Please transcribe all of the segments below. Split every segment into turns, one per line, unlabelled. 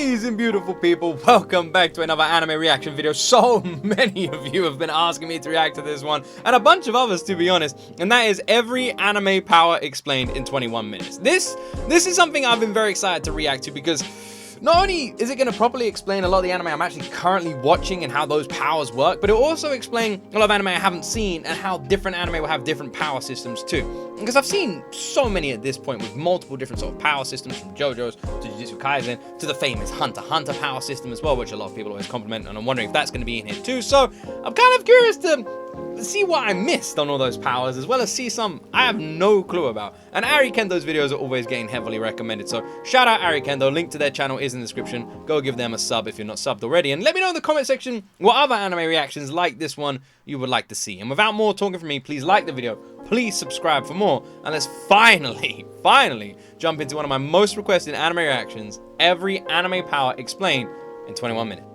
amazing, beautiful people, welcome back to another anime reaction video. So many of you have been asking me to react to this one, and a bunch of others, to be honest, and that is every anime power explained in 21 minutes. This is something I've been very excited to react to because not only is it going to properly explain a lot of the anime I'm actually currently watching and how those powers work, but it will also explain a lot of anime I haven't seen and how different anime will have different power systems too. Because I've seen so many at this point with multiple different sort of power systems, from JoJo's to Jujutsu Kaisen to the famous Hunter x Hunter power system as well, which a lot of people always compliment, and I'm wondering if that's going to be in here too. So I'm kind of curious to see what I missed on all those powers, as well as see some I have no clue about. And Ari Kendo's videos are always getting heavily recommended, so shout out Ari Kendo. Link to their channel is in the description. Go give them a sub if you're not subbed already, and let me know in the comment section what other anime reactions like this one you would like to see. And without more talking from me, please like the video, please subscribe for more, and let's finally jump into one of my most requested anime reactions: every anime power explained in 21 minutes.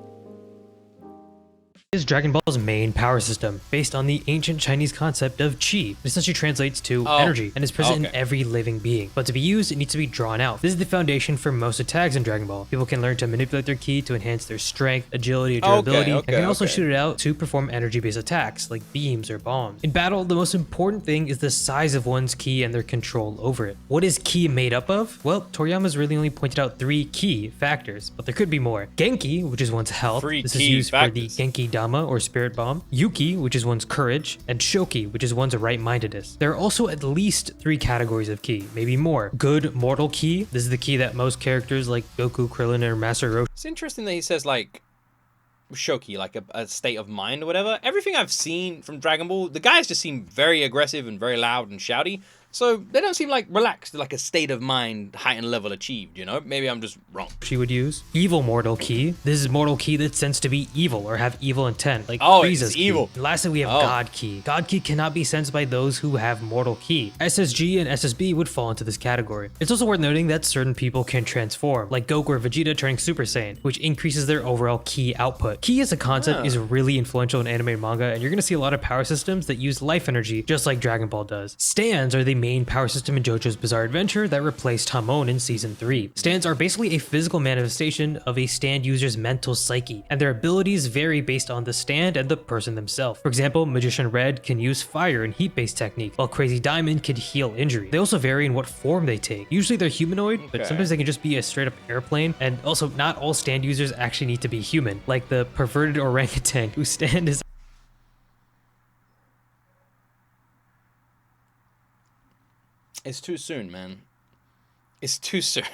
Is Dragon Ball's main power system, based on the ancient Chinese concept of Qi. It essentially translates to energy and is present in every living being. But to be used, it needs to be drawn out. This is the foundation for most attacks in Dragon Ball. People can learn to manipulate their Qi to enhance their strength, agility, or durability, and can also shoot it out to perform energy-based attacks, like beams or bombs. In battle, the most important thing is the size of one's Qi and their control over it. What is Qi made up of? Well, Toriyama's really only pointed out 3 key factors, but there could be more. Genki, which is one's health. This is used for the Genki Dama, or spirit bomb, Yuki, which is one's courage, and Shoki, which is one's right-mindedness. There are also at least 3 categories of ki, maybe more. Good mortal ki. This is the ki that most characters like Goku, Krillin, or Master Roshi.
It's interesting that he says like Shoki, like a state of mind or whatever. Everything I've seen from Dragon Ball, the guys just seem very aggressive and very loud and shouty. So they don't seem like relaxed, like a state of mind, heightened level achieved, you know? Maybe I'm just wrong.
She would use evil mortal ki. This is mortal ki that's sensed to be evil or have evil intent, like Frieza's ki.
Evil.
And lastly, we have God ki. God ki cannot be sensed by those who have mortal ki. SSG and SSB would fall into this category. It's also worth noting that certain people can transform, like Goku or Vegeta turning Super Saiyan, which increases their overall ki output. Ki as a concept is really influential in anime and manga, and you're gonna see a lot of power systems that use life energy, just like Dragon Ball does. Stands are the main power system in JoJo's Bizarre Adventure that replaced Hamon in Season 3. Stands are basically a physical manifestation of a stand user's mental psyche, and their abilities vary based on the stand and the person themselves. For example, Magician Red can use fire and heat-based technique, while Crazy Diamond can heal injury. They also vary in what form they take. Usually they're humanoid, but sometimes they can just be a straight-up airplane, and also not all stand users actually need to be human, like the perverted orangutan whose stand is
It's too soon, man. It's too soon.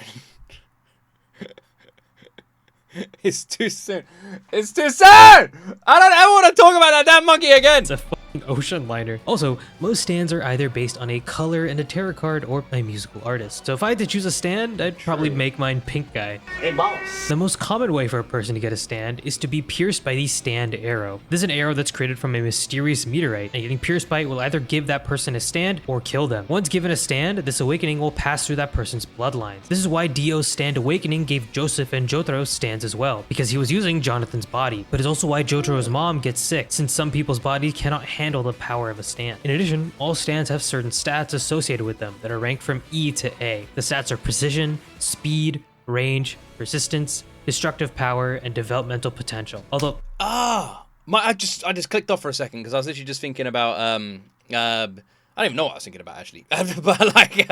It's too soon. It's too soon! I don't ever want to talk about that damn monkey again!
It's a fucking ocean liner. Also, most stands are either based on a color and a tarot card or a musical artist. So if I had to choose a stand, I'd probably make mine Pink Guy.
Hey, boss.
The most common way for a person to get a stand is to be pierced by the stand arrow. This is an arrow that's created from a mysterious meteorite, and getting pierced by it will either give that person a stand or kill them. Once given a stand, this awakening will pass through that person's bloodlines. This is why Dio's stand awakening gave Joseph and Jotaro stands as well, because he was using Jonathan's body. But it's also why Jotaro's mom gets sick, since some people's bodies cannot handle the power of a stand. In addition, all stands have certain stats associated with them that are ranked from E to A. The stats are precision, speed, range, resistance, destructive power, and developmental potential. Although
I just clicked off for a second because I was literally just thinking about I don't even know what I was thinking about actually. But like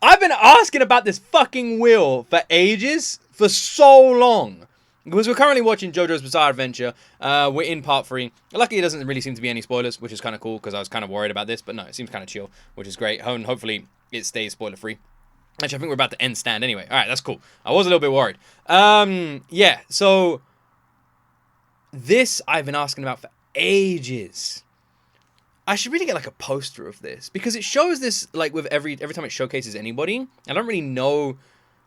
I've been asking about this fucking wheel for ages, for so long. Because we're currently watching JoJo's Bizarre Adventure. We're in part 3. Luckily, it doesn't really seem to be any spoilers, which is kind of cool because I was kind of worried about this. But no, it seems kind of chill, which is great. And hopefully, it stays spoiler-free. Actually, I think we're about to end Stand anyway. All right, that's cool. I was a little bit worried. Yeah, so this I've been asking about for ages. I should really get like a poster of this because it shows this like with every time it showcases anybody. I don't really know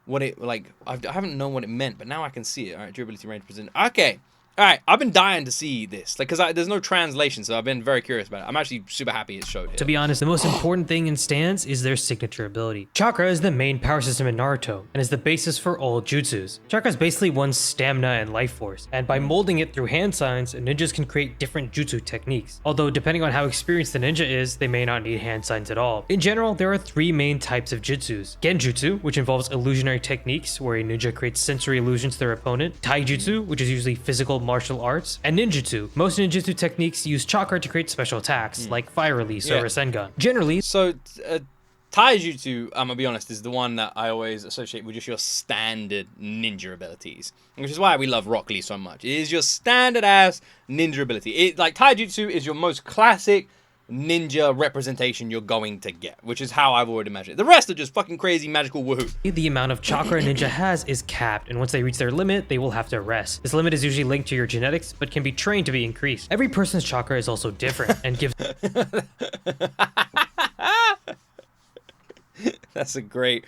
what it like. I haven't known what it meant, but now I can see it. All right, durability, range, precision. Okay, All right, I've been dying to see this, like, because there's no translation, so I've been very curious about it. I'm actually super happy it's showed here.
To be honest, the most important thing in stance is their signature ability. Chakra is the main power system in Naruto, and is the basis for all jutsus. Chakra is basically one's stamina and life force, and by molding it through hand signs, ninjas can create different jutsu techniques. Although, depending on how experienced the ninja is, they may not need hand signs at all. In general, there are 3 main types of jutsus. Genjutsu, which involves illusionary techniques, where a ninja creates sensory illusions to their opponent. Taijutsu, which is usually physical martial arts. And ninjutsu. Most ninjutsu techniques use chakra to create special attacks, like fire release or Rasengan. Generally,
So, Taijutsu, I'm gonna be honest, is the one that I always associate with just your standard ninja abilities, which is why we love Rock Lee so much. It is your standard ass ninja ability. Like Taijutsu is your most classic ninja representation you're going to get, which is how I've already imagined it. The rest are just fucking crazy magical woohoo.
the amount of chakra a ninja has is capped, and once they reach their limit, they will have to rest. This limit is usually linked to your genetics, but can be trained to be increased. Every person's chakra is also different, and gives
That's a great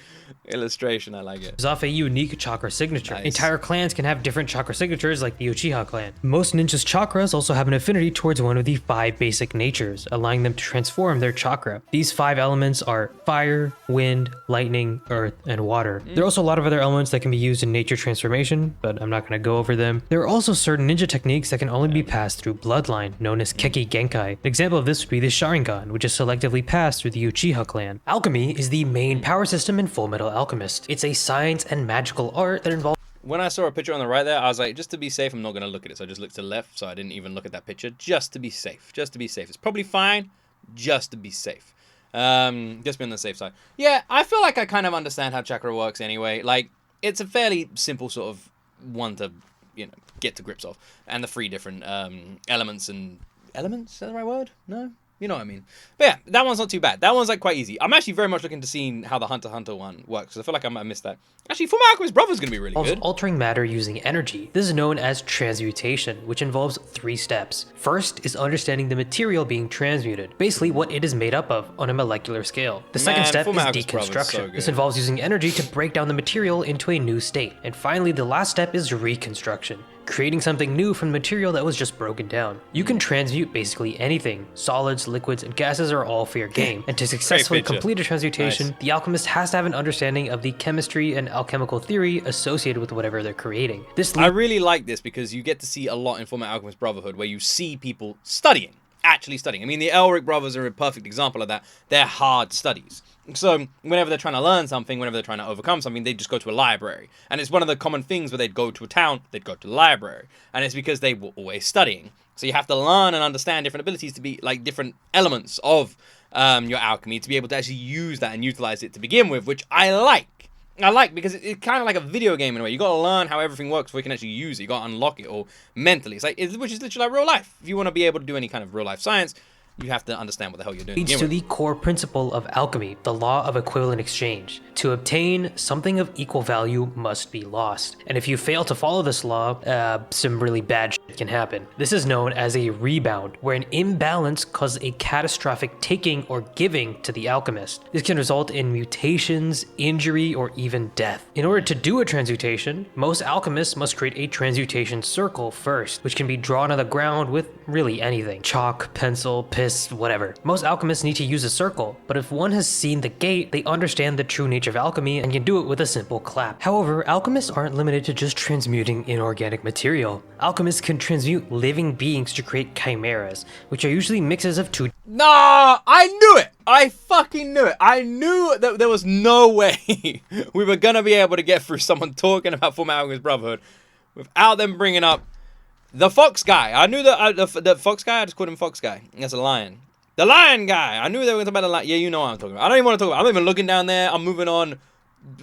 illustration. I like it.
off a unique chakra signature.
Nice.
Entire clans can have different chakra signatures, like the Uchiha clan. Most ninjas' chakras also have an affinity towards one of the 5 basic natures, allowing them to transform their chakra. These 5 elements are fire, wind, lightning, earth, and water. There are also a lot of other elements that can be used in nature transformation, but I'm not going to go over them. There are also certain ninja techniques that can only be passed through bloodline, known as Keki Genkai. An example of this would be the Sharingan, which is selectively passed through the Uchiha clan. Alchemy is the main power system in Fullmetal Alchemist. It's a science and magical art that involves
When I saw a picture on the right there, I was like, just to be safe, I'm not going to look at it. So I just looked to the left, so I didn't even look at that picture, just to be safe. Just to be safe. It's probably fine, just to be safe. Just be on the safe side. Yeah, I feel like I kind of understand how chakra works anyway. Like, it's a fairly simple sort of one to, get to grips of. And the 3 different elements and... Elements? Is that the right word? No? You know what I mean. But yeah, that one's not too bad. That one's like quite easy. I'm actually very much looking to seeing how the Hunter x Hunter one works, because I feel like I might have missed that. Actually, Fullmetal Alchemist Brother's going to be really good.
altering matter using energy. This is known as transmutation, which involves 3 steps. First is understanding the material being transmuted, basically what it is made up of on a molecular scale. The second step is deconstruction. This involves using energy to break down the material into a new state. And finally, the last step is reconstruction, creating something new from material that was just broken down. You can transmute basically anything. Solids, liquids, and gases are all fair game. And to successfully complete a transmutation, the alchemist has to have an understanding of the chemistry and alchemical theory associated with whatever they're creating.
I really like this because you get to see a lot in Fullmetal Alchemist Brotherhood where you see people studying. Actually studying. I mean, the Elric brothers are a perfect example of that. They're hard studies. So whenever they're trying to learn something, whenever they're trying to overcome something, they just go to a library. And it's one of the common things where they'd go to a town, they'd go to the library. And it's because they were always studying. So you have to learn and understand different abilities to be like different elements of your alchemy to be able to actually use that and utilize it to begin with, which I like. I like because it's kind of like a video game in a way. You got to learn how everything works before you can actually use it. You got to unlock it all mentally. Which is literally like real life. If you want to be able to do any kind of real life science, you have to understand what the hell you're doing.
Leads to the core principle of alchemy, the law of equivalent exchange. To obtain something of equal value must be lost. And if you fail to follow this law, some really bad shit can happen. This is known as a rebound, where an imbalance causes a catastrophic taking or giving to the alchemist. This can result in mutations, injury, or even death. In order to do a transmutation, most alchemists must create a transmutation circle first, which can be drawn on the ground with really anything. Chalk, pencil, piss, whatever. Most alchemists need to use a circle, but if one has seen the gate, they understand the true nature of alchemy and can do it with a simple clap. However, alchemists aren't limited to just transmuting inorganic material. Alchemists can transmute living beings to create chimeras, which are usually mixes of 2.
Nah, I knew it. I fucking knew it. I knew that there was no way we were gonna be able to get through someone talking about Fullmetal Alchemist Brotherhood without them bringing up the fox guy. I knew that the fox guy. I just called him fox guy. That's a lion. The lion guy. I knew they were going to talk about the lion. Yeah, you know what I'm talking about. I don't even want to talk about it. I'm not even looking down there. I'm moving on.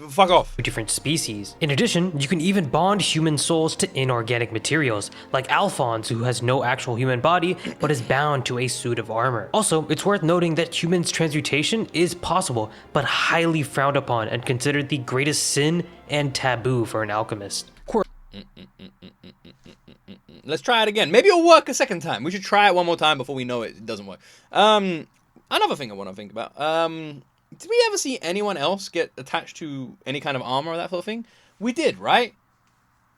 Fuck off.
Different species. In addition, you can even bond human souls to inorganic materials, like Alphonse, who has no actual human body, but is bound to a suit of armor. Also, it's worth noting that humans' transmutation is possible, but highly frowned upon and considered the greatest sin and taboo for an alchemist.
Let's try it again. Maybe it'll work a second time. We should try it one more time before we know it doesn't work. Another thing I want to think about. Did we ever see anyone else get attached to any kind of armor or that sort of thing? We did, right?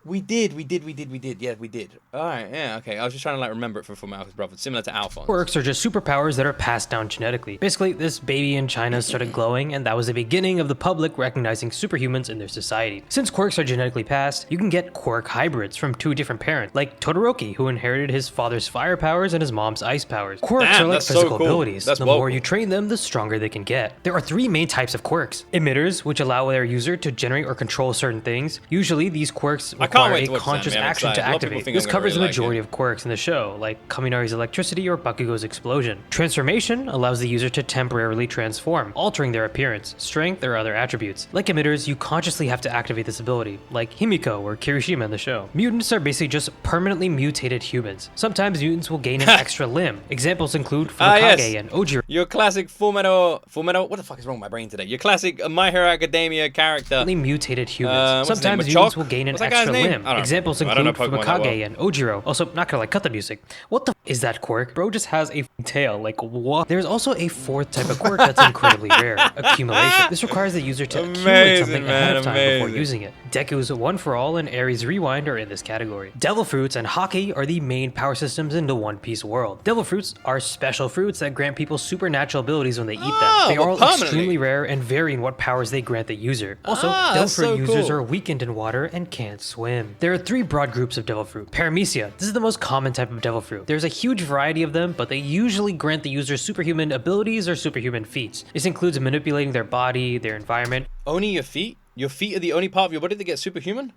We did. Yeah, we did. All right, yeah, okay. I was just trying to like remember it from Fullmetal Alchemist Brotherhood, similar to Alphonse.
Quirks are just superpowers that are passed down genetically. Basically, this baby in China started glowing, and that was the beginning of the public recognizing superhumans in their society. Since quirks are genetically passed, you can get quirk hybrids from 2 different parents, like Todoroki, who inherited his father's fire powers and his mom's ice powers. Quirks
Damn,
are like
that's so
physical
cool.
abilities.
That's
The
well
more
cool.
you train them, the stronger they can get. There are 3 main types of quirks. Emitters, which allow their user to generate or control certain things. Usually, these quirks
I can't
require
wait
a
to watch them,
conscious
man. I'm
action to
excited. A lot of people
activate.
think
This
I'm gonna
covers the
really like
majority
it.
of quirks in the show, like Kaminari's electricity or Bakugo's explosion. Transformation allows the user to temporarily transform, altering their appearance, strength, or other attributes. Like emitters, you consciously have to activate this ability, like Himiko or Kirishima in the show. Mutants are basically just permanently mutated humans. Sometimes mutants will gain an extra limb. Examples include Fukage
yes.
and Ojiro.
Your classic Fullmetal. What the fuck is wrong with my brain today? Your classic My Hero Academia character.
Mutated humans.
What's his name?
Sometimes
Machop?
mutants will gain an
What's that guy's
extra
name?
limb.
I don't know.
Examples
I don't know
include
Pokemon that
Fukage
well.
and Ojiro. Also, not gonna like cut the music. What the is that quirk? Bro just has a tail. Like what? There's also a 4th type of quirk that's incredibly rare. Accumulation. This requires the user to accumulate something ahead of time before using it. Deku's One for All and Ares Rewind are in this category. Devil fruits and Haki are the main power systems in the One Piece world. Devil fruits are special fruits that grant people supernatural abilities when they eat them. They are all
permanently.
extremely rare and vary in what powers they grant the user. Also, devil
that's
fruit
so
users
cool.
are weakened in water and can't swim. There are 3 broad groups of devil fruit. Paramecia. This is the most common type of devil fruit. There's a huge variety of them, but they usually grant the user superhuman abilities or superhuman feats. This includes manipulating their body, their environment,
Only your feet? Your feet are the only part of your body that gets superhuman?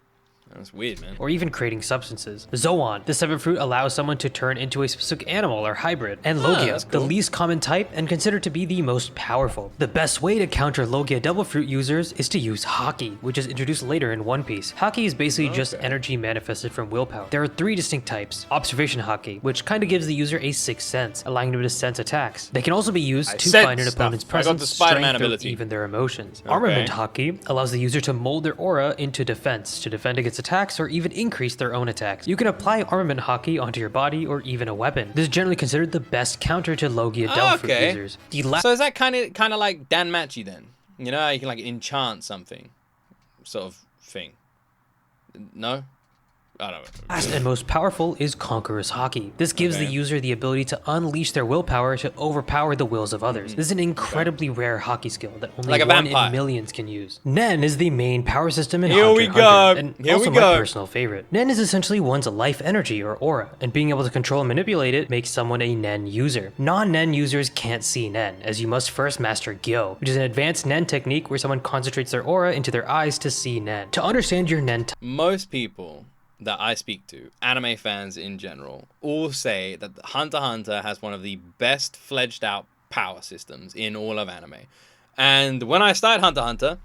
That's weird, man.
or even creating substances. Zoan. This type of fruit allows someone to turn into a specific animal or hybrid. And Logia,
that's
the
cool.
least common type and considered to be the most powerful. The best way to counter Logia devil fruit users is to use Haki, which is introduced later in One Piece. Haki is basically just energy manifested from willpower. There are 3 distinct types. Observation Haki, which kind of gives the user a 6th sense, allowing them to sense attacks. They can also be used to
sense
find an
stuff.
opponent's
I got
presence,
the Spider-Man
strength, or
ability.
even their emotions. Armament Haki allows the user to mold their aura into defense, to defend against attacks or even increase their own attacks. You can apply armament Haki onto your body or even a weapon. This is generally considered the best counter to Logia devil fruit
Okay.
users.
So is that kind of like Danmachi then? You know, how you can like enchant something, sort of thing. No, I don't know.
Last and most powerful is Conqueror's Haki. This gives the user the ability to unleash their willpower to overpower the wills of others. This is an incredibly rare Haki skill that only
Like a
1
vampire.
in millions can use. Nen is the main power system in
Here
Hunter
we
x Hunter,
go.
and
Here
also
we
my
go.
personal favorite. Nen is essentially one's life energy or aura, and being able to control and manipulate it makes someone a Nen user. Non-Nen users can't see Nen, as you must first master Gyo, which is an advanced Nen technique where someone concentrates their aura into their eyes to see Nen. To understand your Nen
Most people that I speak to, anime fans in general, all say that Hunter x Hunter has one of the best fledged out power systems in all of anime. And when I started Hunter x Hunter,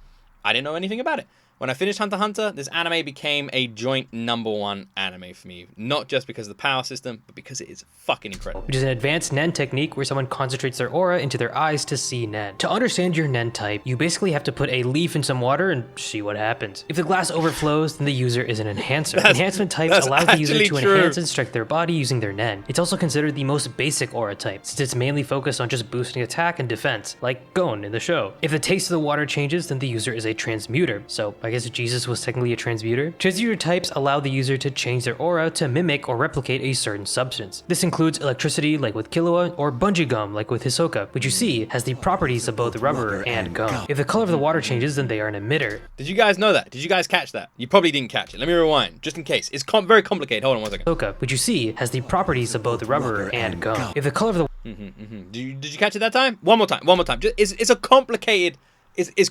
I didn't know anything about it. When I finished Hunter x Hunter, this anime became a joint #1 anime for me. Not just because of the power system, but because it is fucking incredible.
which is an advanced Nen technique where someone concentrates their aura into their eyes to see Nen. To understand your Nen type, you basically have to put a leaf in some water and see what happens. If the glass overflows, then the user is an enhancer. Enhancement types allow the user
actually
to
true.
enhance and strike their body using their Nen. It's also considered the most basic aura type, since it's mainly focused on just boosting attack and defense, like Gon in the show. If the taste of the water changes, then the user is a transmuter. So I guess Jesus was technically a transmuter. Transmuter types allow the user to change their aura to mimic or replicate a certain substance. This includes electricity like with Killua or bungee gum like with Hisoka, which you see has the properties of both rubber and gum. If the color of the water changes, then they are an emitter.
Did you guys know that? Did you guys catch that? You probably didn't catch it. Let me rewind, just in case. It's very complicated. Hold on 1 second.
Hisoka, which you see has the properties of both rubber and gum. If the color of the
Did you catch it that time? One more time. Just, it's a complicated...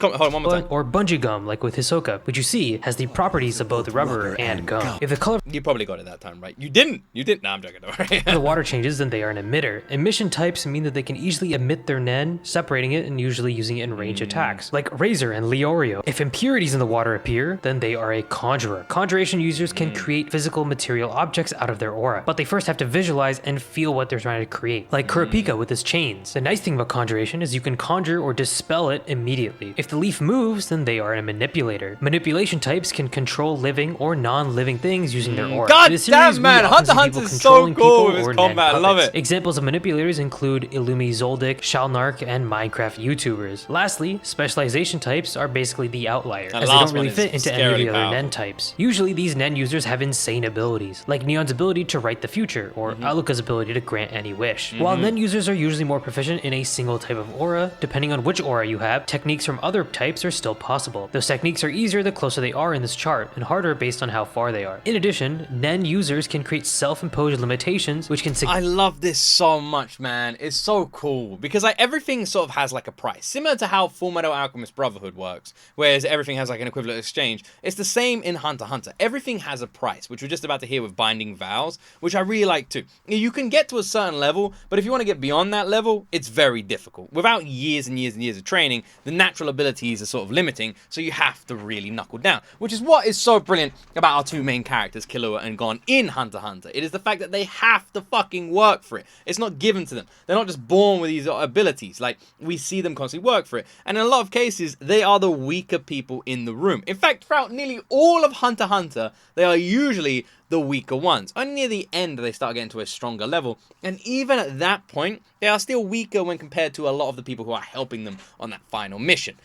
hold on, one more time.
or bungee gum like with Hisoka, which you see has the properties of both rubber and gum. If the color
You probably got it that time, right? You didn't. Nah, I'm joking. Don't worry.
the water changes, then they are an emitter. Emission types mean that they can easily emit their Nen, separating it and usually using it in range attacks, like Razor and Leorio. If impurities in the water appear, then they are a conjurer. Conjuration users can create physical material objects out of their aura, but they first have to visualize and feel what they're trying to create, like Kurapika with his chains. The nice thing about conjuration is you can conjure or dispel it immediately. immediately. If the leaf moves, then they are a manipulator. Manipulation types can control living or non-living things using their aura.
God damn, man, Hunter x Hunter is so cool with his combat. I love it.
Examples of manipulators include Illumi Zoldyck, Shalnark, and Minecraft YouTubers. Lastly, specialization types are basically the outlier, as they don't really fit into any of the other Nen types. Usually, these Nen users have insane abilities, like Neon's ability to write the future, or Aluka's ability to grant any wish. While Nen users are usually more proficient in a single type of aura, depending on which aura you have, techniques from other types are still possible. Those techniques are easier the closer they are in this chart, and harder based on how far they are. In addition, Nen users can create self-imposed limitations, which can
I love this so much, man. It's so cool because like everything sort of has like a price, similar to how Fullmetal Alchemist Brotherhood works, whereas everything has like an equivalent exchange. It's the same in Hunter x Hunter. Everything has a price, which we're just about to hear with Binding Vows, which I really like too. You can get to a certain level, but if you want to get beyond that level, it's very difficult. Without years and years and years of training, the natural abilities are sort of limiting, so you have to really knuckle down, which is what is so brilliant about our two main characters, Killua and Gon, in Hunter x Hunter. It is the fact that they have to fucking work for it. It's not given to them. They're not just born with these abilities. Like, we see them constantly work for it. And in a lot of cases, they are the weaker people in the room. In fact, throughout nearly all of Hunter x Hunter, they are usually the weaker ones. Only near the end they start getting to a stronger level. And even at that point, they are still weaker when compared to a lot of the people who are helping them on that final mission.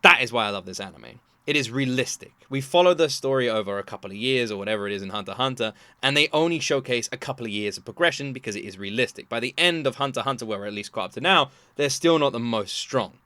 That is why I love this anime. It is realistic. We follow the story over a couple of years or whatever it is in Hunter x Hunter, and they only showcase a couple of years of progression because it is realistic. By the end of Hunter x Hunter, where we're at least caught up to now, they're still not the most strong.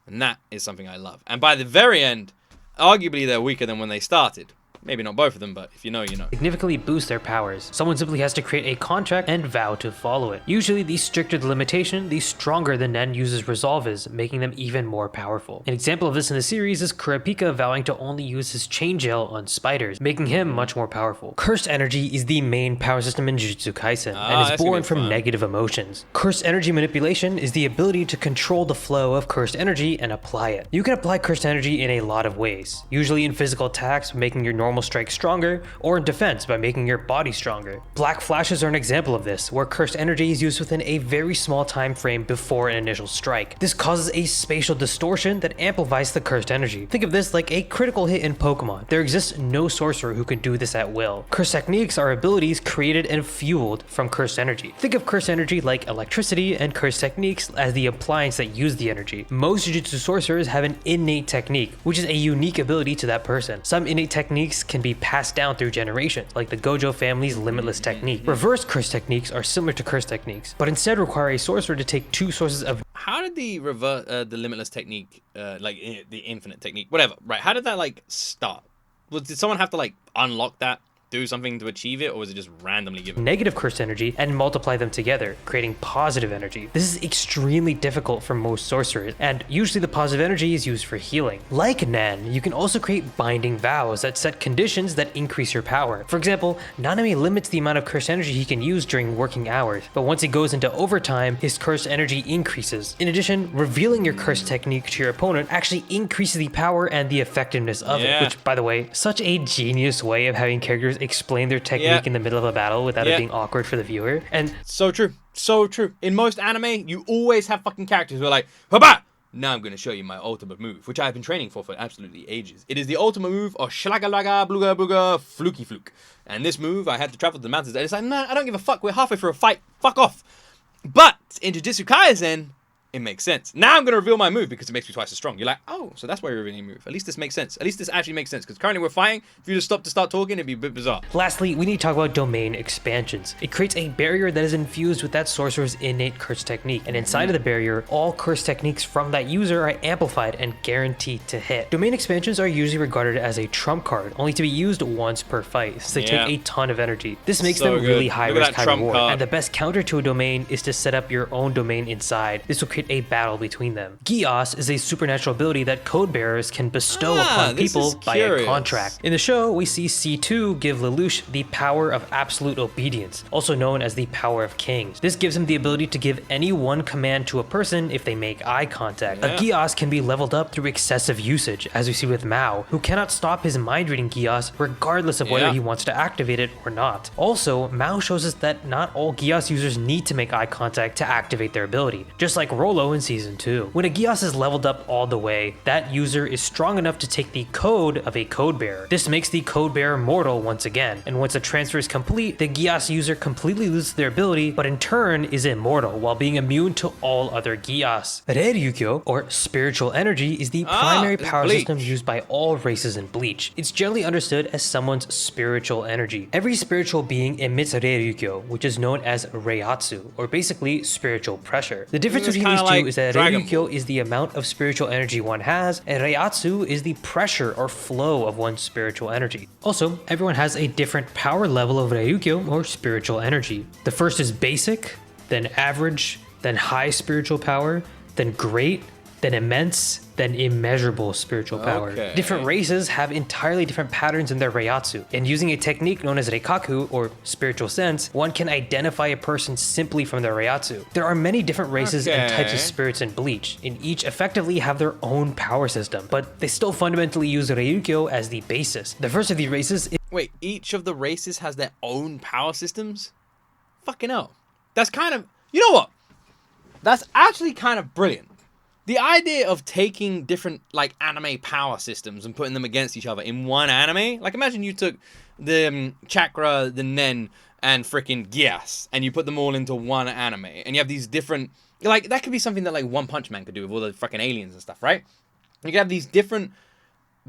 And that is something I love. And by the very end, arguably they're weaker than when they started. Maybe not both of them, but if you know, you know.
Significantly boost their powers. Someone simply has to create a contract and vow to follow it. Usually, the stricter the limitation, the stronger the Nen user's resolve is, making them even more powerful. An example of this in the series is Kurapika vowing to only use his chain gel on spiders, making him much more powerful. Cursed energy is the main power system in Jujutsu Kaisen, and is born from negative emotions. Cursed energy manipulation is the ability to control the flow of cursed energy and apply it. You can apply cursed energy in a lot of ways, usually in physical attacks, making your normal strike stronger, or in defense by making your body stronger. Black flashes are an example of this, where cursed energy is used within a very small time frame before an initial strike. This causes a spatial distortion that amplifies the cursed energy. Think of this like a critical hit in Pokemon. There exists no sorcerer who can do this at will. Cursed techniques are abilities created and fueled from cursed energy. Think of cursed energy like electricity and cursed techniques as the appliance that use the energy. Most Jujutsu sorcerers have an innate technique, which is a unique ability to that person. Some innate techniques can be passed down through generations, like the Gojo family's Limitless technique. Reverse curse techniques are similar to curse techniques, but instead require a sorcerer to take two sources of...
How did the the Limitless technique, the infinite technique, whatever, right? How did that like start? Did someone have to like unlock that, do something to achieve it, or was it just randomly given?
Negative cursed energy and multiply them together, creating positive energy. This is extremely difficult for most sorcerers, and usually the positive energy is used for healing. Like Nen, you can also create binding vows that set conditions that increase your power. For example, Nanami limits the amount of cursed energy he can use during working hours, but once he goes into overtime, his cursed energy increases. In addition, revealing your cursed technique to your opponent actually increases the power and the effectiveness of it, which, by the way, such a genius way of having characters explain their technique in the middle of a battle without it being awkward for the viewer. And
so true, so true. In most anime, you always have fucking characters who are like, Haba! Now I'm going to show you my ultimate move, which I've been training for absolutely ages. It is the ultimate move of Shlagalaga Bluga Bluga Fluky Fluke. And this move, I had to travel to the mountains, and it's like, man, I don't give a fuck, we're halfway through a fight, fuck off. But in Jujutsu Kaisen, it makes sense. Now I'm going to reveal my move because it makes me twice as strong. You're like, oh, so that's why you're revealing your move. At least this makes sense. At least this actually makes sense because currently we're fighting. If you just stop to start talking, it'd be a bit bizarre.
Lastly, we need to talk about domain expansions. It creates a barrier that is infused with that sorcerer's innate curse technique. And inside of the barrier, all curse techniques from that user are amplified and guaranteed to hit. Domain expansions are usually regarded as a trump card, only to be used once per fight, since they take a ton of energy. This makes them really high risk, high reward. And the best counter to a domain is to set up your own domain inside. This will create a battle between them. Geass is a supernatural ability that code bearers can bestow upon people by a contract. In the show, we see C2 give Lelouch the power of absolute obedience, also known as the power of kings. This gives him the ability to give any one command to a person if they make eye contact. A Geass can be leveled up through excessive usage, as we see with Mao, who cannot stop his mind-reading Geass regardless of whether he wants to activate it or not. Also, Mao shows us that not all Geass users need to make eye contact to activate their ability. Just like role Frollo in Season 2. When a Geass is leveled up all the way, that user is strong enough to take the code of a code bearer. This makes the code bearer mortal once again, and once the transfer is complete, the Geass user completely loses their ability, but in turn is immortal while being immune to all other Geass. Reryukyo, or spiritual energy, is the primary power
Bleach.
system used by all races in Bleach. It's generally understood as someone's spiritual energy. Every spiritual being emits Reryukyo, which is known as Reiatsu, or basically spiritual pressure. The difference between these two is that Reryukyo is the amount of spiritual energy one has, and Reiatsu is the pressure or flow of one's spiritual energy. Also, everyone has a different power level of Reryukyo, or spiritual energy. The first is basic, then average, then high spiritual power, then great, then immense, then immeasurable spiritual power.
Okay.
Different races have entirely different patterns in their Reiatsu, and using a technique known as Reikaku, or spiritual sense, one can identify a person simply from their Reiatsu. There are many different races and types of spirits in Bleach, and each effectively have their own power system, but they still fundamentally use Reryukyo as the basis. The first of these races is—
Wait, each of the races has their own power systems? Fucking hell. That's kind of... You know what? That's actually kind of brilliant. The idea of taking different, like, anime power systems and putting them against each other in one anime. Like, imagine you took the chakra, the nen, and freaking Geass, and you put them all into one anime. And you have these different... Like, that could be something that, like, One Punch Man could do with all the freaking aliens and stuff, right? You could have these different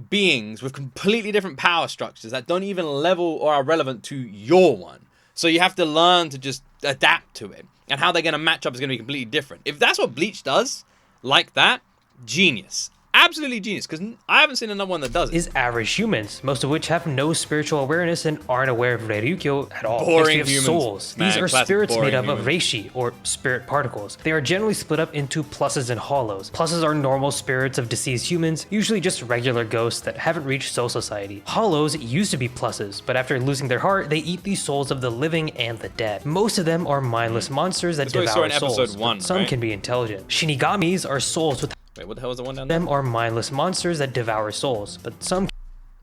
beings with completely different power structures that don't even level or are relevant to your one. So you have to learn to just adapt to it. And how they're going to match up is going to be completely different. If that's what Bleach does... like that, genius. Absolutely genius, because I haven't seen another one that does it.
Is average humans, most of which have no spiritual awareness and aren't aware of Reryukyo at all.
Boring
Next, we have
humans.
souls.
Man,
These are
classic
spirits made up
boring
of reishi, or spirit particles. They are generally split up into pluses and hollows. Pluses are normal spirits of deceased humans, usually just regular ghosts that haven't reached soul society. Hollows used to be pluses, but after losing their heart, they eat the souls of the living and the dead. Most of them are mindless monsters that devour souls. Some can be intelligent. Shinigamis are souls with...
Wait, what the hell is the one down there?
Them are mindless monsters that devour souls, but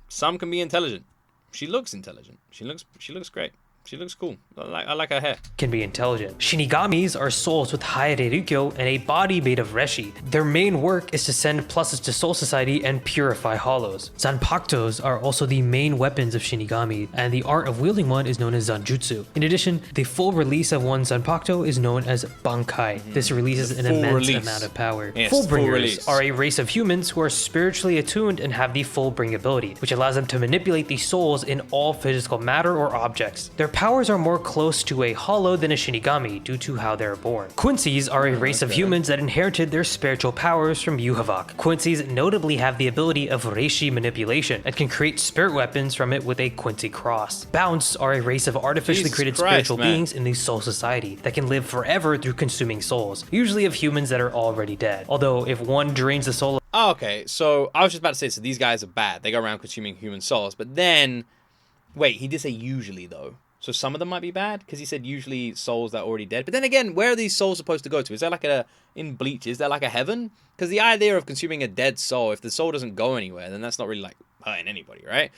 some can be intelligent. She looks intelligent. She looks great. She looks cool. I like her hair.
Can be intelligent. Shinigamis are souls with high Reryukyo and a body made of reshi. Their main work is to send pluses to Soul Society and purify hollows. Zanpakutos are also the main weapons of Shinigami, and the art of wielding one is known as Zanjutsu. In addition, the full release of one Zanpakuto is known as Bankai. This releases an immense amount of power.
Yes,
Fullbringers are a race of humans who are spiritually attuned and have the full bring ability, which allows them to manipulate the souls in all physical matter or objects. Their powers are more close to a hollow than a Shinigami due to how they're born. Quincy's are a race of humans that inherited their spiritual powers from Yu Havok. Quincy's notably have the ability of reishi manipulation and can create spirit weapons from it with a Quincy cross. Bounce are a race of artificially created spiritual beings in the Soul Society that can live forever through consuming souls, usually of humans that are already dead. Although if one drains the soul...
Oh, okay, so I was just about to say, so these guys are bad. They go around consuming human souls, but then... Wait, he did say usually, though. So some of them might be bad, because he said usually souls that are already dead. But then again, where are these souls supposed to go to? Is there like in Bleach, is there like a heaven? Because the idea of consuming a dead soul, if the soul doesn't go anywhere, then that's not really like hurting anybody, right?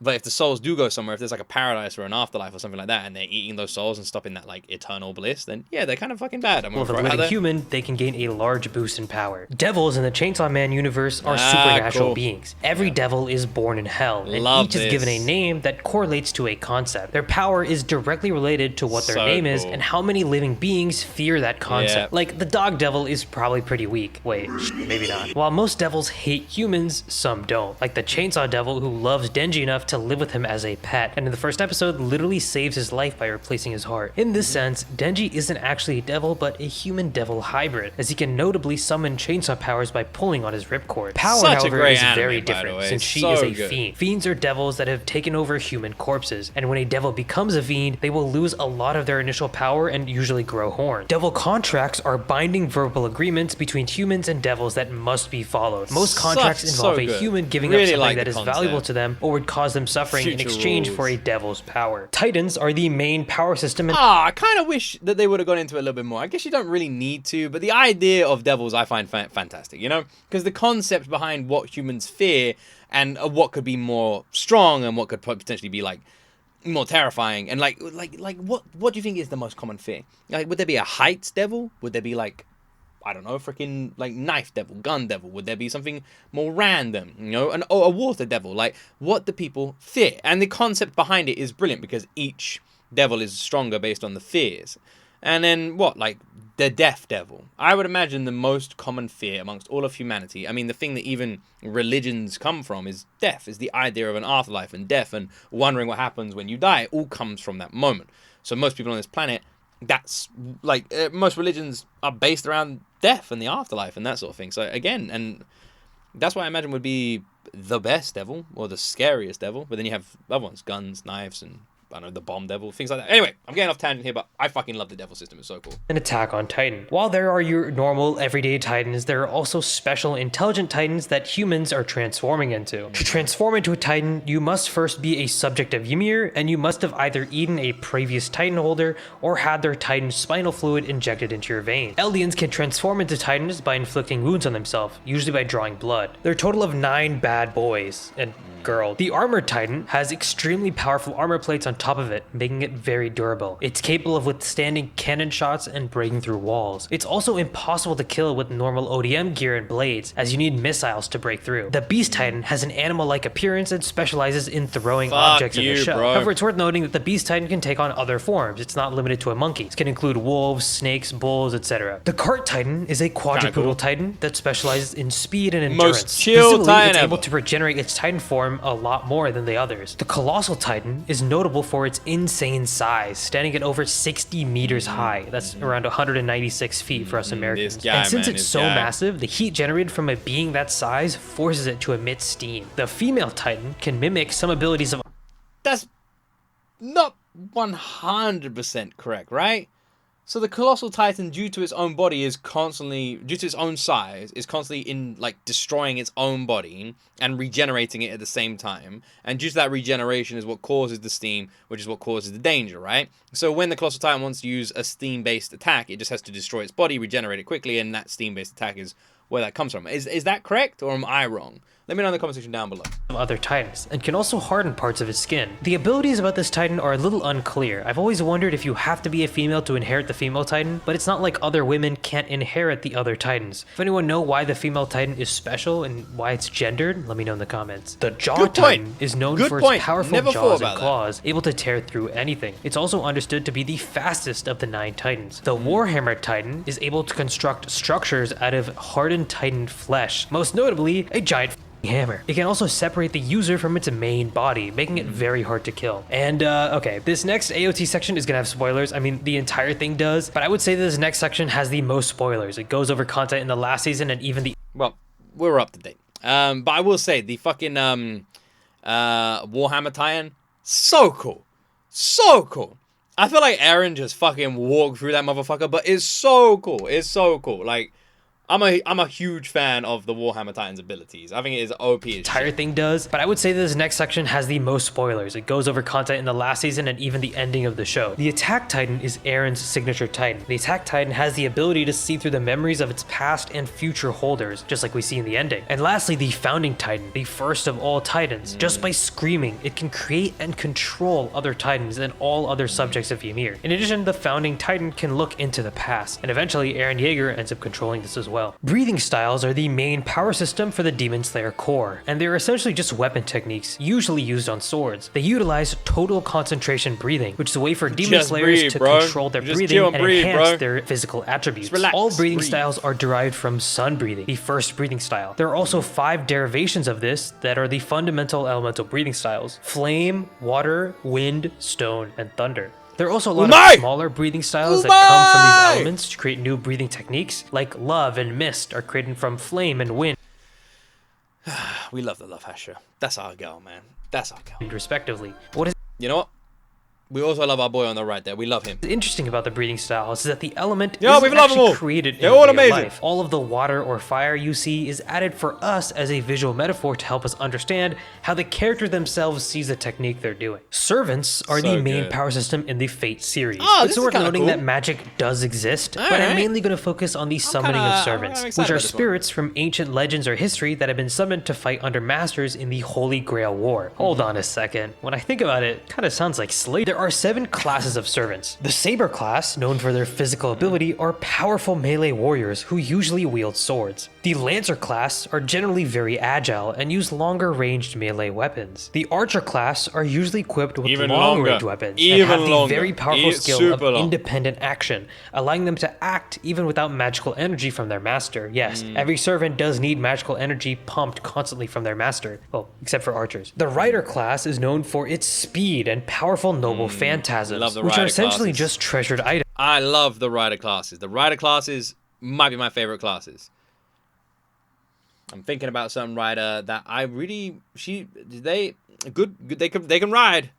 But if the souls do go somewhere, if there's like a paradise or an afterlife or something like that, and they're eating those souls and stopping that like eternal bliss, then yeah, they're kind of fucking bad.
Well, if a living human, they can gain a large boost in power. Devils in the Chainsaw Man universe are supernatural beings. Every devil is born in hell, and each is given a name that correlates to a concept. Their power is directly related to what their name is and how many living beings fear that concept. Like, the dog devil is probably pretty weak. Wait, maybe not. While most devils hate humans, some don't. Like the Chainsaw Devil, who loves Denji enough to live with him as a pet, and in the first episode literally saves his life by replacing his heart. In this sense, Denji isn't actually a devil, but a human-devil hybrid, as he can notably summon chainsaw powers by pulling on his ripcord. Power, however, is very different, since she is a fiend. Fiends are devils that have taken over human corpses, and when a devil becomes a fiend, they will lose a lot of their initial power and usually grow horns. Devil contracts are binding verbal agreements between humans and devils that must be followed. Most contracts involve a human giving up something that is valuable to them or would cause them suffering in exchange for a devil's power. Titans are the main power system.
I kind of wish that they would have gone into it a little bit more. I guess you don't really need to, but the idea of devils I find fantastic, you know? Because the concept behind what humans fear and what could be more strong and what could potentially be like more terrifying, and like what do you think is the most common fear? Like, would there be a heights devil? Would there be like I don't know, freaking like knife devil, gun devil? Would there be something more random, you know, a water devil? Like, what do people fear? And the concept behind it is brilliant because each devil is stronger based on the fears. And then what, like the death devil? I would imagine the most common fear amongst all of humanity. I mean, the thing that even religions come from is death, is the idea of an afterlife and death and wondering what happens when you die. It all comes from that moment. So most people on this planet, that's like most religions are based around death and the afterlife and that sort of thing. So again, and that's what I imagine would be the best devil or the scariest devil. But then you have other ones, guns, knives, and I don't know, the bomb devil, things like that. Anyway, I'm getting off tangent here, but I fucking love the devil system. It's so cool.
An Attack on Titan. While there are your normal everyday titans, there are also special intelligent titans that humans are transforming into. To transform into a titan, you must first be a subject of Ymir, and you must have either eaten a previous titan holder or had their titan spinal fluid injected into your veins. Eldians can transform into titans by inflicting wounds on themselves, usually by drawing blood. There are a total of 9 bad boys and girl. The Armored Titan has extremely powerful armor plates on top of it, making it very durable. It's capable of withstanding cannon shots and breaking through walls. It's also impossible to kill with normal ODM gear and blades, as you need missiles to break through. The Beast Titan has an animal-like appearance and specializes in throwing objects in the shell.
Bro.
However, it's worth noting that the Beast Titan can take on other forms. It's not limited to a monkey. It can include wolves, snakes, bulls, etc. The Cart Titan is a quadrupedal titan that specializes in speed and endurance.
Most chill titan
it's
ever.
able to regenerate its titan form a lot more than the others. The Colossal Titan is notable for its insane size, standing at over 60 meters high. That's around 196 feet for us Americans. And since it's so massive, the heat generated from a being that size forces it to emit steam. The Female Titan can mimic some abilities of...
That's not 100% correct, right? So the Colossal Titan, due to its own body, is constantly, due to its own size, is constantly in, like, destroying its own body and regenerating it at the same time. And due to that regeneration is what causes the steam, which is what causes the danger, right? So when the Colossal Titan wants to use a steam-based attack, it just has to destroy its body, regenerate it quickly, and that steam-based attack is where that comes from. Is that correct, or am I wrong? Let me know in the comment section down below.
Other titans, and can also harden parts of its skin. The abilities about this titan are a little unclear. I've always wondered if you have to be a female to inherit the female titan, but it's not like other women can't inherit the other titans. If anyone know why the female titan is special and why it's gendered, let me know in the comments. The Jaw Titan is known for its powerful jaws and claws, able to tear through anything. It's also understood to be the fastest of the 9 titans. The Warhammer Titan is able to construct structures out of hardened titan flesh, most notably a giant hammer. It can also separate the user from its main body, making it very hard to kill. And okay, this next AOT section is gonna have spoilers. I mean, the entire thing does, but I would say this next section has the most spoilers. It goes over content in the last season and even the...
Well, we're up to date. But I will say, the fucking Warhammer Titan, so cool. So cool. I feel like Eren just fucking walked through that motherfucker, but it's so cool. It's so cool. Like, I'm a huge fan of the Warhammer Titan's abilities. I think it is OP as
entire
shit.
thing does, but I would say this next section has the most spoilers. It goes over content in the last season and even the ending of the show. The Attack Titan is Eren's signature titan. The Attack Titan has the ability to see through the memories of its past and future holders, just like we see in the ending. And lastly, the Founding Titan, the first of all titans. Just by screaming, it can create and control other titans and all other subjects of Ymir. In addition, the Founding Titan can look into the past, and eventually Eren Yeager ends up controlling this as well. Breathing styles are the main power system for the Demon Slayer core, and they're essentially just weapon techniques, usually used on swords. They utilize total concentration breathing, which is a way for Demon Slayers to control their breathing and enhance their physical attributes. All breathing styles are derived from sun breathing, the first breathing style. There are also 5 derivations of this that are the fundamental elemental breathing styles: flame, water, wind, stone, and thunder. There are also a lot of smaller breathing styles that come from these elements to create new breathing techniques, like love and mist are created from flame and wind.
We love the Love Hasher. That's our girl, man. That's our girl.
Respectively. What is...
You know what? We also love our boy on the right there. We love him.
What's interesting about the breathing styles is that the element
we
isn't
love them all.
actually created
They're
in
all
real
amazing.
life. All of the water or fire you see is added for us as a visual metaphor to help us understand how the character themselves sees the technique they're doing. Servants are the main power system in the Fate series. It's worth noting that magic does exist, but I'm mainly going to focus on the summoning of servants, which are spirits from ancient legends or history that have been summoned to fight under masters in the Holy Grail War. Hold on a second. When I think about it, it kind of sounds like slavery. There are 7 classes of servants. The Saber class, known for their physical ability, are powerful melee warriors who usually wield swords. The Lancer class are generally very agile and use longer ranged melee weapons. The Archer class are usually equipped with long range weapons and have the very powerful skill of independent action, allowing them to act even without magical energy from their master. Yes, every servant does need magical energy pumped constantly from their master. Well, except for archers. The Rider class is known for its speed and powerful noble phantasms, which are essentially just treasured items.
I love the Rider classes. The Rider classes might be my favorite classes. I'm thinking about some Rider that I really... They can ride.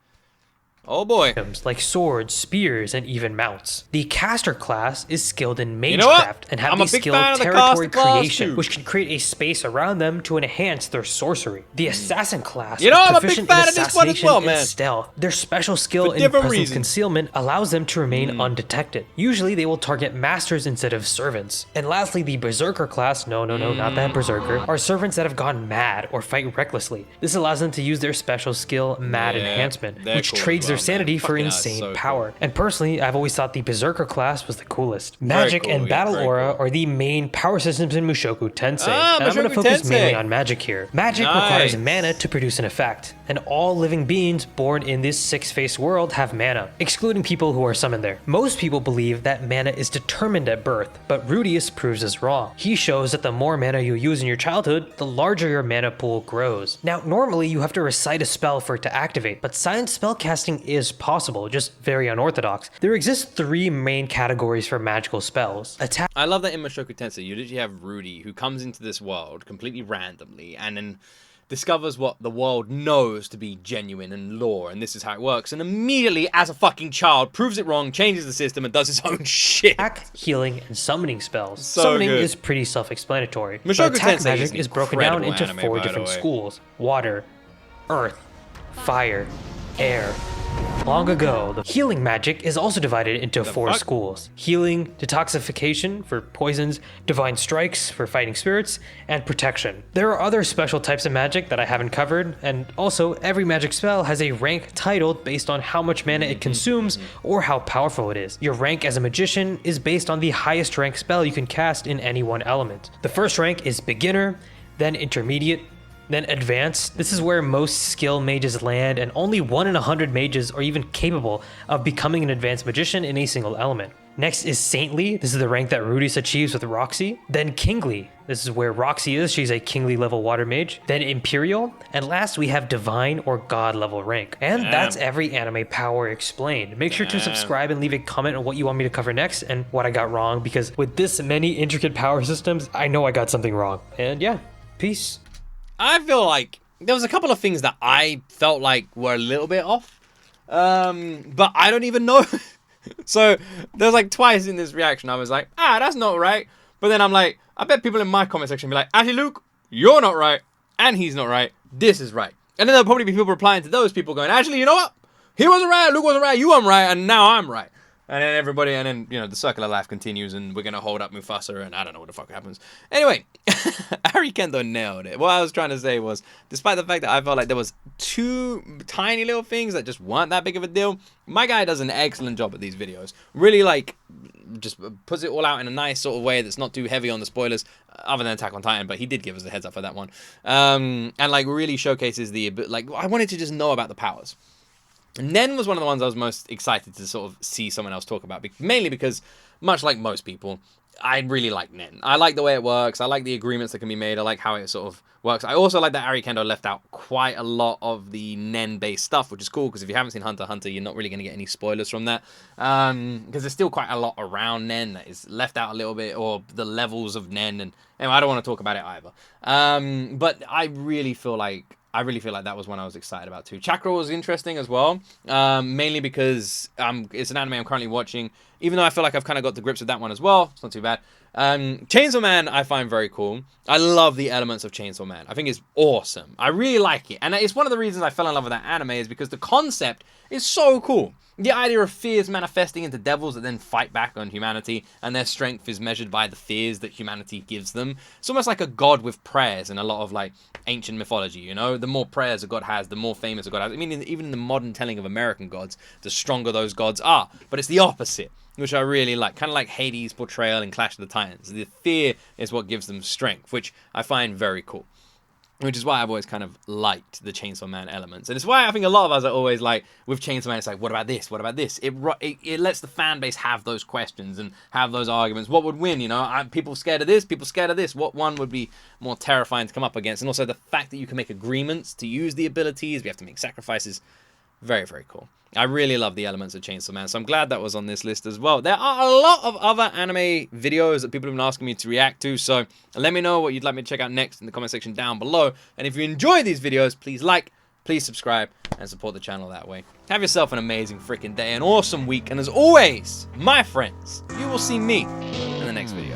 Oh boy.
Like swords, spears, and even mounts. The Caster class is skilled in magecraft and have the skill territory creation, which can create a space around them to enhance their sorcery. The Assassin class is proficient in assassination and stealth. Their special skill in presence concealment allows them to remain undetected. Usually they will target masters instead of servants. And lastly, the Berserker class, no, not that Berserker, are servants that have gone mad or fight recklessly. This allows them to use their special skill, Mad Enhancement, which trades their sanity for insane power. And personally, I've always thought the Berserker class was the coolest. Magic and Battle Aura are the main power systems in Mushoku Tensei, and I'm going to focus mainly on magic here. Magic requires mana to produce an effect, and all living beings born in this 6-faced world have mana, excluding people who are summoned there. Most people believe that mana is determined at birth, but Rudius proves us wrong. He shows that the more mana you use in your childhood, the larger your mana pool grows. Now, normally you have to recite a spell for it to activate, but silent spellcasting is possible, just very unorthodox. There exist 3 main categories for magical spells.
I love that in Mushoku Tensei, you literally have Rudy, who comes into this world completely randomly, and then discovers what the world knows to be genuine and lore, and this is how it works, and immediately, as a fucking child, proves it wrong, changes the system, and does his own shit.
Attack, healing, and summoning spells. Summoning is pretty self-explanatory. But attack magic is broken down into 4 different schools: water, earth, fire, air. Long ago, the healing magic is also divided into 4 schools: healing, detoxification for poisons, divine strikes for fighting spirits, and protection. There are other special types of magic that I haven't covered, and also every magic spell has a rank titled based on how much mana it consumes or how powerful it is. Your rank as a magician is based on the highest rank spell you can cast in any one element. The first rank is beginner, then intermediate, then advanced. This is where most skill mages land, and only 1 in 100 mages are even capable of becoming an advanced magician in a single element. Next is saintly. This is the rank that Rudius achieves with Roxy. Then kingly. This is where Roxy is. She's a kingly level water mage. Then imperial. And last we have divine or god level rank. And that's every anime power explained. Make sure to subscribe and leave a comment on what you want me to cover next and what I got wrong, because with this many intricate power systems, I know I got something wrong. And yeah, peace.
I feel like there was a couple of things that I felt like were a little bit off, but I don't even know. So there's like twice in this reaction I was like, that's not right. But then I'm like, I bet people in my comment section be like, actually, Luke, you're not right, and he's not right. This is right. And then there'll probably be people replying to those people going, actually, you know what? He wasn't right, Luke wasn't right, you weren't right, and now I'm right. And then everybody, and then, you know, the circle of life continues, and we're going to hold up Mufasa, and I don't know what the fuck happens. Anyway, Ari Kendo nailed it. What I was trying to say was, despite the fact that I felt like there was 2 tiny little things that just weren't that big of a deal, my guy does an excellent job at these videos. Really, like, just puts it all out in a nice sort of way that's not too heavy on the spoilers, other than Attack on Titan, but he did give us a heads up for that one. And, like, really showcases the, like, I wanted to just know about the powers. Nen was one of the ones I was most excited to sort of see someone else talk about, mainly because, much like most people, I really like Nen. I like the way it works. I like the agreements that can be made. I like how it sort of works. I also like that Ari Kendo left out quite a lot of the Nen-based stuff, which is cool, because if you haven't seen Hunter x Hunter, you're not really going to get any spoilers from that, because there's still quite a lot around Nen that is left out a little bit, or the levels of Nen, and anyway, I don't want to talk about it either. But I really feel like that was one I was excited about too. Chakra was interesting as well, mainly because it's an anime I'm currently watching. Even though I feel like I've kind of got the grips with that one as well, it's not too bad. Chainsaw Man I find very cool. I love the elements of Chainsaw Man. I think it's awesome. I really like it. And it's one of the reasons I fell in love with that anime is because the concept is so cool. The idea of fears manifesting into devils that then fight back on humanity, and their strength is measured by the fears that humanity gives them. It's almost like a god with prayers in a lot of like ancient mythology, you know? The more prayers a god has, the more famous a god has. I mean, even in the modern telling of American gods, the stronger those gods are. But it's the opposite, which I really like. Kind of like Hades' portrayal in Clash of the Titans. The fear is what gives them strength, which I find very cool. Which is why I've always kind of liked the Chainsaw Man elements. And it's why I think a lot of us are always like, with Chainsaw Man, it's like, what about this? What about this? It lets the fan base have those questions and have those arguments. What would win, you know? People scared of this, people scared of this. What one would be more terrifying to come up against? And also the fact that you can make agreements to use the abilities, we have to make sacrifices. Very, very cool. I really love the elements of Chainsaw Man, so I'm glad that was on this list as well. There are a lot of other anime videos that people have been asking me to react to, so let me know what you'd like me to check out next in the comment section down below. And if you enjoy these videos, please like, please subscribe, and support the channel that way. Have yourself an amazing freaking day, an awesome week, and as always, my friends, you will see me in the next video.